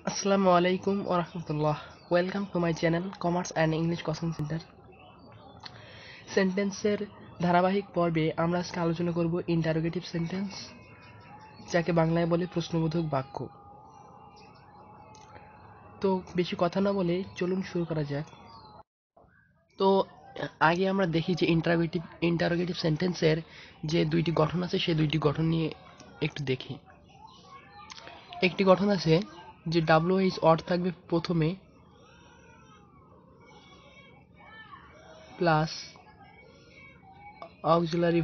আসসালামু আলাইকুম ওয়া রাহমাতুল্লাহ। Welcome to my channel commerce and English coaching centre. সেন্টেন্সের ধারাবাহিক পর্বে আমরা আজকে আলোচনা করব ইন্টারোগেটিভ সেন্টেন্স, যাকে বাংলায় বলে প্রশ্নবোধক বাক্য। তো বেশি কথা না বলে চলুন শুরু করা যাক। তো আগে আমরা দেখি যে ইন্টারোগেটিভ সেন্টেন্সের যে দুইটি গঠন আছে সেই দুইটি গঠন নিয়ে একটু দেখি। একটি গঠন আছে যে WH অর থাকবে প্রথমে plus auxiliary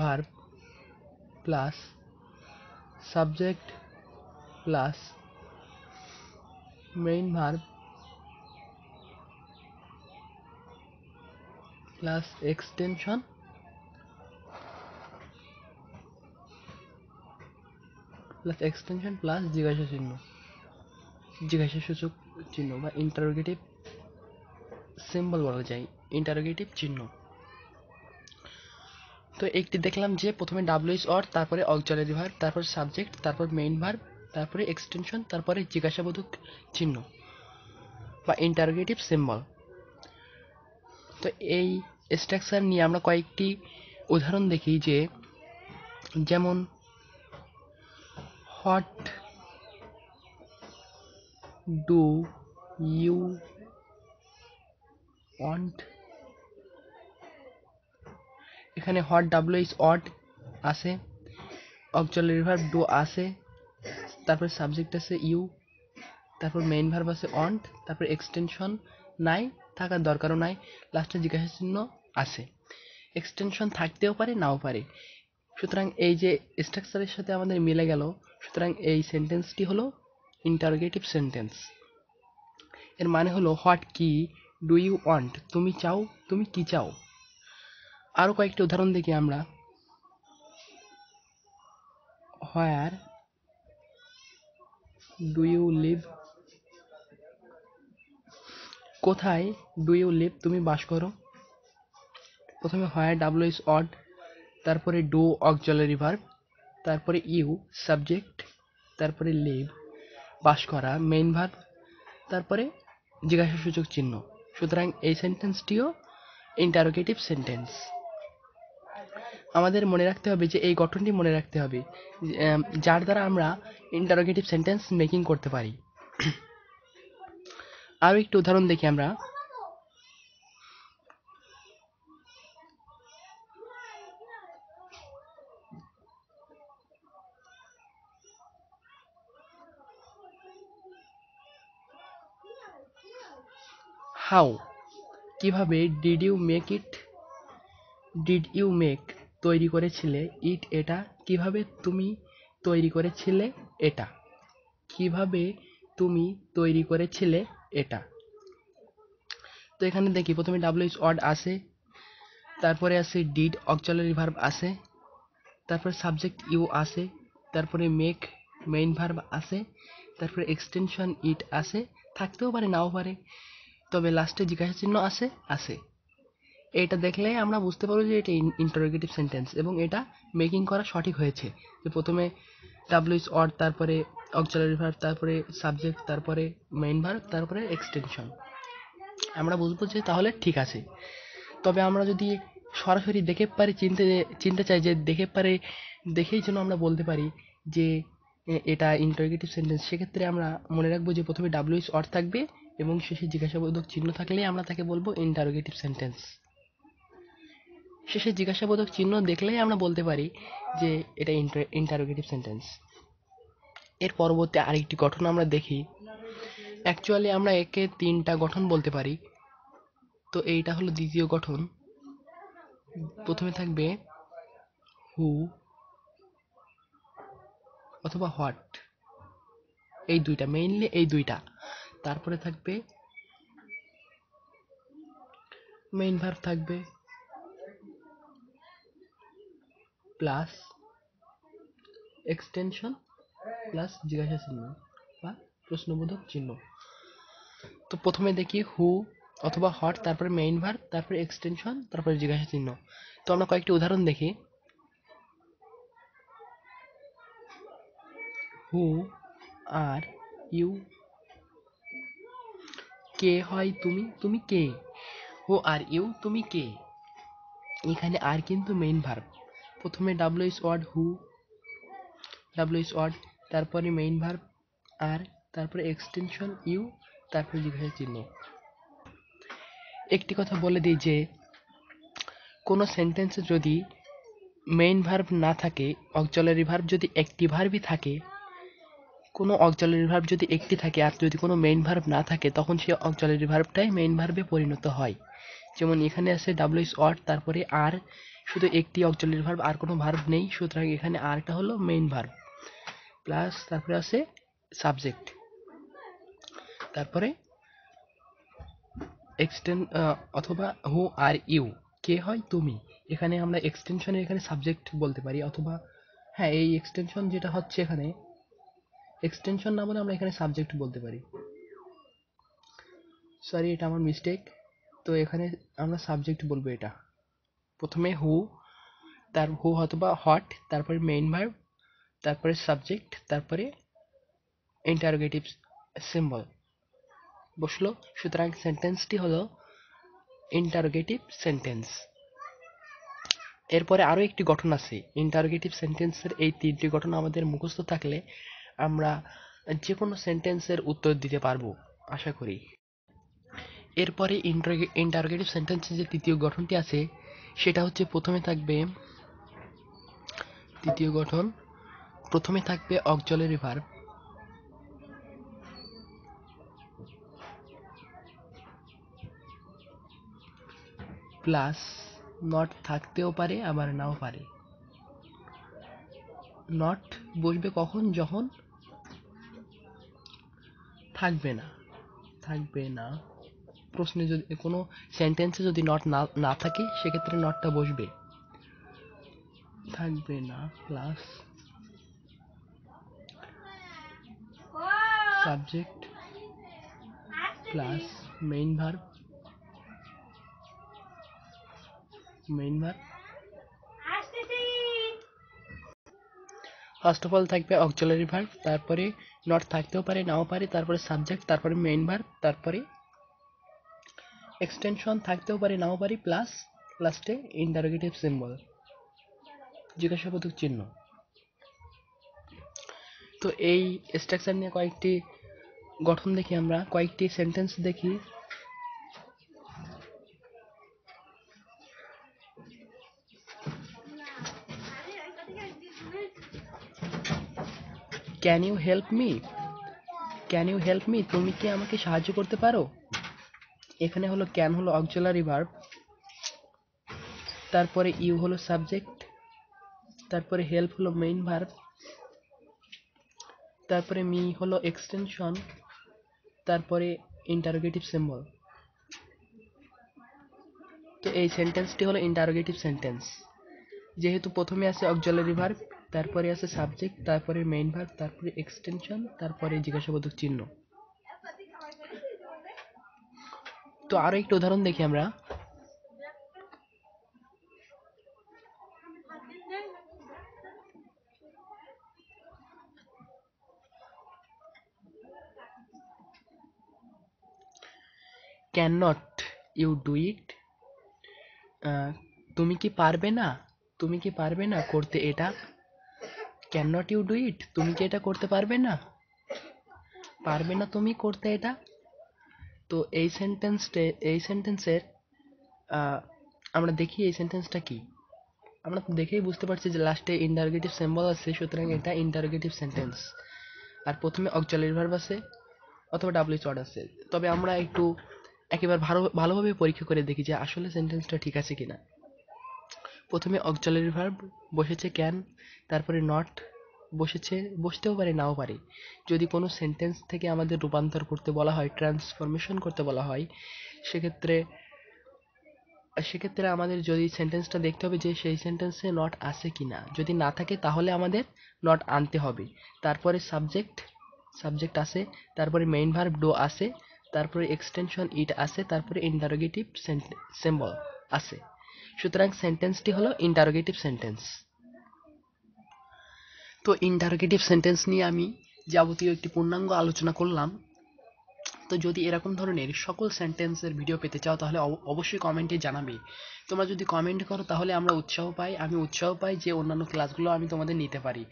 verb plus subject plus main verb plus extension plus জিজ্ঞাসাসূচক চিহ্ন বা ইন্টারোগেটিভ সিম্বল বলা যায়, ইন্টারোগেটিভ চিহ্ন। তো একটি দেখলাম যে প্রথমে WH অর, তারপরে অক্সিলারি ভার্ব, তারপর সাবজেক্ট, তারপর মেইন ভার্ব, তারপরে এক্সটেনশন, তারপরে জিজ্ঞাসাবোধক চিহ্ন বা ইন্টারোগেটিভ সিম্বল। তো এই স্ট্রাকচার নিয়ে আমরা কয়েকটি উদাহরণ দেখি, যে যেমন হোয়াট ডু ইউ ওয়ান্ট। এখানে হট WH অড আছে, অক্সিলারি ভার্ব ডু আছে, তারপর সাবজেক্ট আছে ইউ, তারপর মেইন ভার্ব আছে ওয়ান্ট, তারপর এক্সটেনশন নাই, থাকার দরকারও নাই, লাস্টে জিজ্ঞাসা চিহ্ন আছে। এক্সটেনশন থাকতেও পারে নাও পারে। সুতরাং এই যে স্ট্রাকচারের সাথে আমাদের মিলে গেল, সুতরাং এই সেন্টেন্সটি হলো ইন্টারোগেটিভ সেন্টেন্স। এর মানে হলো হোয়াট কি, ডু ইউ ওয়ান্ট তুমি চাও, তুমি কি চাও। আরো কয়েকটি উদাহরণ দেখি আমরা। হোয়ার ডু ইউ লিভ, কোথায় ডু ইউ লিভ তুমি বাস করো। প্রথমে হোয়ার WH অড, তারপরে ডু অক্সিলারি ভার্ব, তারপরে ইউ সাবজেক্ট, তারপরে লিভ বাস করা মেইন ভার্ব, তারপরে জিজ্ঞাসাসূচক চিহ্ন। সুতরাং এই সেন্টেন্সটিও ইন্টারোগেটিভ সেন্টেন্স। আমাদের মনে রাখতে হবে যে এই গঠনটি মনে রাখতে হবে, যার দ্বারা আমরা ইন্টারোগেটিভ সেন্টেন্স মেকিং করতে পারি। আরও একটি উদাহরণ দেখি আমরা। হাউ কিভাবে, ডিড ইউ মেক তৈরি করেছিলে, ইট এটা, কিভাবে তুমি তৈরি করেছিলে এটা, কিভাবে তুমি তৈরি করেছিলে এটা। তো এখানে দেখি প্রথমে WH অড আছে, তারপরে আছে ডিড অক্সিলারি ভার্ব আছে, তারপরে সাবজেক্ট ইউ আছে, তারপরে মেক মেইন ভার্ব আছে, তারপরে এক্সটেনশন ইট আছে, থাকতেও পারে নাও পারে, তবে লাস্টে জিজ্ঞাসা চিহ্ন আছে। এটা দেখলে আমরা বুঝতে পারবো যে এটা ইন্টারোগেটিভ সেন্টেন্স এবং এটা মেকিং করা সঠিক হয়েছে। যে প্রথমে WH অড, তারপরে অক্সিলারি ভার্ব, তারপরে সাবজেক্ট, তারপরে মেইন ভার্ব, তারপরে এক্সটেনশন, আমরা বুঝবো যে তাহলে ঠিক আছে। তবে আমরা যদি সরাসরি দেখে পারি, চিনতে চাই যে দেখেই যেন আমরা বলতে পারি যে এটা ইন্টারোগেটিভ সেন্টেন্স, সেক্ষেত্রে আমরা মনে রাখবো যে প্রথমে WH অর থাকবে এবং শেষে জিজ্ঞাসাবোধক চিহ্ন থাকলে আমরা তাকে বলবো ইন্টারোগেটিভ সেন্টেন্স। শেষে জিজ্ঞাসাবোধক চিহ্ন দেখলেই আমরা বলতে পারি যে এটা ইন্টারোগেটিভ সেন্টেন্স। এর পরবর্তী আরেকটি গঠন আমরা দেখি। অ্যাকচুয়ালি আমরা একে তিনটা গঠন বলতে পারি। তো এইটা হলো দ্বিতীয় গঠন। প্রথমে থাকবে হু অথবা হোয়াট, এই দুইটা মেইনলি, এই দুইটা। তারপরে থাকবে মেইন ভার্ব থাকবে প্লাস এক্সটেনশন প্লাস জিজ্ঞাসা চিহ্ন বা প্রশ্নবোধক চিহ্ন। তো প্রথমে দেখি হু অথবা হট, তারপরে মেইন ভার্ব, তারপরে এক্সটেনশন, তারপরে জিজ্ঞাসা চিহ্ন। তো আমরা কয়েকটি উদাহরণ দেখি। হু আর ইউ, কে হয় তুমি, তুমি কে, হু আর ইউ, তুমি কে। এখানে আর কিন্তু মেইন ভার্ব। প্রথমে W is word who, W is word, তারপরে মেইন ভার্ব আর, তারপরে এক্সটেনশন ইউ, তারপরে জিজ্ঞাসা চিহ্ন। একটি কথা বলে দিই যে কোনো সেন্টেন্সে যদি মেইন ভার্ব না থাকে, অক্সিলারি ভার্ব যদি একটি ভার্বই থাকে, কোনো অক্সিলারি ভার্ব যদি একটি থাকে আর যদি কোনো মেইন ভার্ব না থাকে, তখন সেই অক্সিলারি ভার্বটাই মেইন ভার্বে পরিণত হয়। যেমন এখানে আছে ডাব্লিউ ইজ ওয়ার্ড, তারপরে আর, শুধু একটি অক্সিলারি ভার্ব, আর কোনো ভার্ব নেই, সুতরাং এখানে আরটা হলো মেইন ভার্ব, প্লাস তারপরে আছে সাবজেক্ট, তারপরে অথবা হু আর ইউ, কে হয় তুমি। এখানে আমরা এক্সটেনশনে এখানে সাবজেক্ট বলতে পারি, অথবা হ্যাঁ এই এক্সটেনশন যেটা হচ্ছে এখানে এক্সটেনশন না বলে আমরা এখানে সাবজেক্ট বলতে পারি। সরি, এটা আমার মিস্টেক। তো এখানে আমরা সাবজেক্ট বলবো। এটা প্রথমে হু, তার হু অথবা হট, তারপরে মেইন ভার্ব, তারপরে সাবজেক্ট, তারপরে ইন্টারোগেটিভ সিম্বল বসলো। সুতরাং সেন্টেন্সটি হলো ইন্টারোগেটিভ সেন্টেন্স। এরপরে আরও একটি গঠন আছে। ইন্টারোগেটিভ সেন্টেন্সের এই তিনটি গঠন আমাদের মুখস্থ থাকলে আমরা যে কোনো সেন্টেন্সের উত্তর দিতে পারবো আশা করি। এরপরে ইন্টারোগেটিভ সেন্টেন্সের যে তৃতীয় গঠনটি আছে সেটা হচ্ছে প্রথমে থাকবে অক্সিলারি ভার্ব, প্লাস নট থাকতেও পারে আবার নাও পারে। নট বসবে কখন, যখন থাকবে না প্রশ্নে, যদি কোনো সেন্টেন্সে যদি নট না থাকে সেক্ষেত্রে নটটা বসবে, থাকবে না, plus subject plus main verb, first of all থাকবে অক্সিলারি ভার্ব, তারপরে নট থাকতেও পারে নাও পারে, তারপরে সাবজেক্ট, তারপরে মেইন ভার্ব, তারপরে এক্সটেনশন থাকতেও পারে নাও পারে, প্লাস লাস্টে ইন্টারোগেটিভ সিম্বল, জিজ্ঞাসাবোধক চিহ্ন। তো এই স্ট্রাকচার নিয়ে কয়েকটি গঠন দেখি, আমরা কয়েকটি সেন্টেন্স দেখি। Can you help me, can you help me, তুমি কি আমাকে সাহায্য করতে পারো। এখানে হলো ক্যান হলো অক্সিলারি ভার্ব, তারপরে ইউ হলো সাবজেক্ট, তারপরে হেল্প হলো মেইন ভার্ব, তারপরে মি হলো এক্সটেনশন, তারপরে ইন্টারোগেটিভ সিম্বল। তো এই সেন্টেন্সটি হলো ইন্টারোগেটিভ সেন্টেন্স, যেহেতু প্রথমে আছে অক্সিলারি ভার্ব, তারপরে আছে সাবজেক্ট, তারপরে মেইন ভার্ব, তারপরে এক্সটেনশন, তারপরে জিজ্ঞাসাবোধক চিহ্ন। তো আরো একটা উদাহরণ দেখি আমরা। Can not you do it, তুমি কি পারবে না, তুমি কি পারবে না করতে এটা। Can not you do it, তুমি কি এটা করতে পারবে না, পারবে না তুমি করতে এটা। তো এই সেন্টেন্সের আমরা দেখি এই সেন্টেন্সটা কি। আমরা দেখেই বুঝতে পারছি যে লাস্টে ইন্টারোগেটিভ সিম্বল আছে, সুতরাং এটা ইন্টারোগেটিভ সেন্টেন্স। আর প্রথমে অক্সিলারি ভার্ব আছে অথবা ডাব্লিউ ওয়ার্ড আছে। তবে আমরা একটু একেবারে ভালোভাবে পরীক্ষা করে দেখি যে আসলে সেন্টেন্সটা ঠিক আছে কিনা। প্রথমে অক্সিলারি ভার্ব বসেছে ক্যান, তারপরে নট বসতেও পারে নাও পারে। যদি কোনো সেন্টেন্স থেকে আমাদের রূপান্তর করতে বলা হয়, ট্রান্সফরমেশন করতে বলা হয়, সেক্ষেত্রে আমাদের যদি সেন্টেন্সটা দেখতে হবে যে সেই সেন্টেন্সে নট আছে কিনা। যদি না থাকে তাহলে আমাদের নট আনতে হবে। তারপরে সাবজেক্ট আছে, তারপরে মেইন ভার্ব ডু আছে, তারপরে এক্সটেনশন ইট আছে, তারপরে ইন্টারোগেটিভ সিম্বল আছে। সুতরাং সেন্টেন্সটি হলো ইন্টারোগেটিভ সেন্টেন্স। তো ইন্টারোগেটিভ সেন্টেন্স নিয়ে আমি যাবতীয় একটি পূর্ণাঙ্গ আলোচনা করলাম। তো যদি এরকম ধরনের সকল সেন্টেন্সের ভিডিও পেতে চাও তাহলে অবশ্যই কমেন্টে জানাবে। তোমরা যদি কমেন্ট করো তাহলে আমরা উৎসাহ পাই, আমি উৎসাহ পাই যে অন্যান্য ক্লাসগুলো আমি তোমাদের নিতে পারি।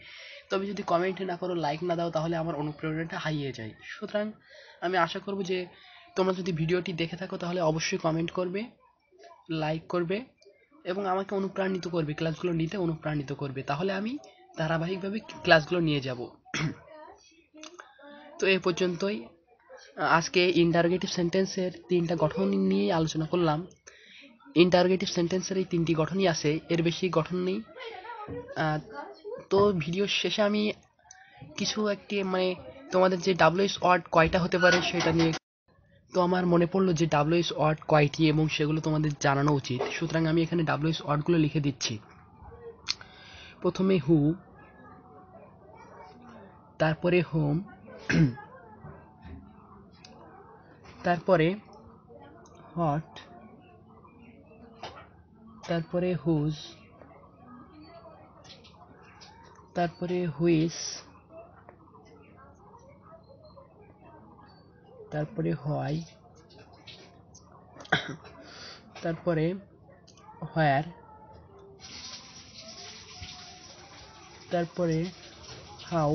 তবে যদি কমেন্ট না করো, লাইক না দাও, তাহলে আমার অনুপ্রেরণাটা হারিয়ে যায়। সুতরাং আমি আশা করব যে তোমরা যদি ভিডিওটি দেখে থাকো তাহলে অবশ্যই কমেন্ট করবে, লাইক করবে এবং আমাকে অনুপ্রাণিত করবে, ক্লাসগুলো নিতে অনুপ্রাণিত করবে। তাহলে আমি ধারাবাহিকভাবে ক্লাসগুলো নিয়ে যাব। তো এই পর্যন্তই। আজকে ইন্টারোগেটিভ সেন্টেন্সের 3টা গঠন নিয়ে আলোচনা করলাম। ইন্টারোগেটিভ সেন্টেন্সের এই 3টি গঠনই আছে, এর বেশি গঠন নেই। তো ভিডিওর শেষে আমি কিছু একটি তোমাদের যে ডাব্লিউএইচ ওয়ার্ড কয়টা হতে পারে সেটা নিয়ে, তো আমার মনে পড়লো যে ডাব্লিউএইচ ওয়ার্ড কয়টি এবং সেগুলো তোমাদের জানানো উচিত। সুতরাং আমি এখানে ডাব্লিউএইচ ওয়ার্ডগুলো লিখে দিচ্ছি। প্রথমে হু, তারপরে হোম, তারপরে হট, তারপরে হুজ, তারপরে হুইস, তারপরে হোয়াই, তারপরে হোয়ার, তারপরে হাউ,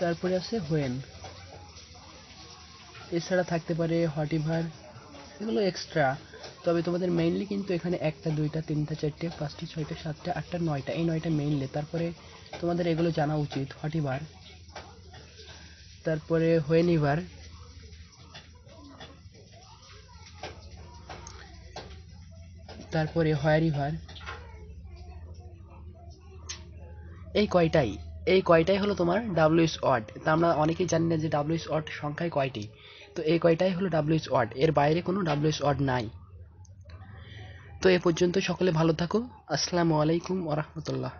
তারপরে আছে হোয়েন। এছাড়া থাকতে পারে হোয়াটএভার, এগুলো এক্সট্রা। তবে তোমাদের মেইনলি কিন্তু এখানে 1টা 2টা 3টা 4টে 5টা 6টা 7টা 8টা 9টা, এই 9টা মেইনলি। তারপরে তোমাদের এগুলো জানা উচিত। হোয়াটএভার, তারপরে হোয়েনএভার, তারপরে হোয়ারএভার। এই কয়টাই হলো তোমার ডাব্লিউএইচ ওয়ার্ড। তা আমরা অনেকেই জানি না যে ডাব্লিউএইচ ওয়ার্ড সংখ্যায় কয়টি। তো এই কয়টাই হলো ডাব্লিউএইচ ওয়ার্ড, এর বাইরে কোনো ডাব্লিউএইচ ওয়ার্ড নাই। তো এ পর্যন্ত সকলে ভালো থাকো। আসসালামু আলাইকুম ওয়া রাহমাতুল্লাহ।